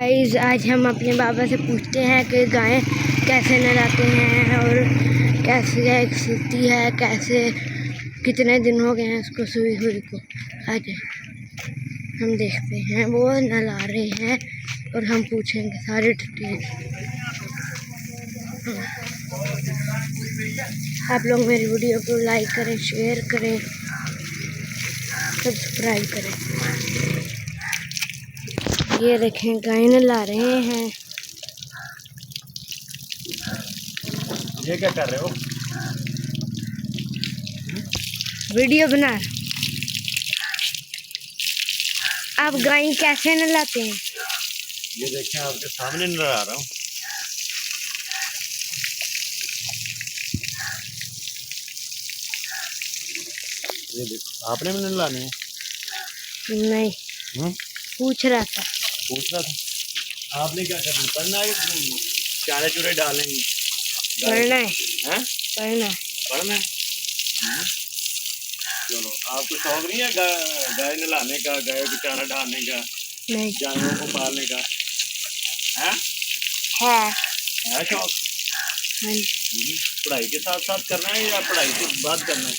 Guys आज हम अपने बाबा से पूछते हैं कि गाय कैसे नहलाते हैं और कैसे गाय सूती है, कैसे कितने दिन हो गए हैं उसको सुई हुई को। आज हम देखते हैं, वो नहला रहे हैं और हम पूछेंगे सारी डिटेल। आप लोग मेरी वीडियो को लाइक करें, शेयर करें, सब्सक्राइब करें। ये देखें गाय नहला रहे हैं। ये क्या कर रहे हो? वीडियो बना। आप गाय कैसे नहलाते हैं? ये देखें, आपके सामने नजर आ रहा हूँ। ये देखो, आपने भी नहलाने हैं? नहीं, पूछ रहा था। पूछ रहा था। आपने क्या करना? पढ़ना है कि चारे चूरे डालेंगे? पढ़ना है। हैं? पढ़ना है। पढ़ना है। चलो, आपको शौक नहीं है गाय नहलाने का, गाय को चारा डालने का, नहीं, जानवरों को पालने का? है शौक? हाँ। पढ़ाई के साथ साथ करना है या पढ़ाई के बाद करना है?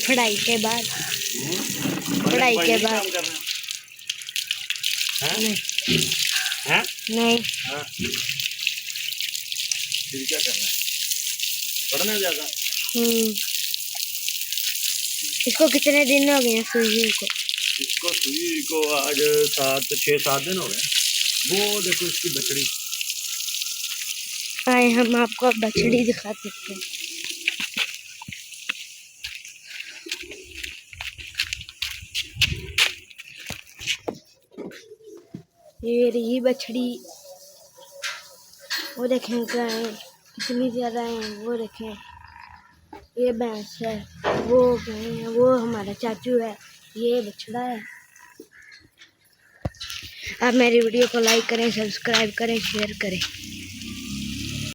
पढ़ाई के बाद। पढ़ाई के बाद बाद करना है? नहीं। हैं? नहीं, हाँ। फिर क्या करना है? पढ़ना ज्यादा? इसको कितने दिन हो गए हैं सुई को? इसको सुई को आज 6-7 दिन हो गए। वो देखो इसकी बछड़ी। आए हम आपको अब बछड़ी दिखा सकते हैं। ये रही बछड़ी। वो देखें गाय कितनी ज़्यादा है। वो देखें, ये भैंस है, वो गाय है, वो हमारा चाचू है, ये बछड़ा है। आप मेरी वीडियो को लाइक करें, सब्सक्राइब करें, शेयर करें।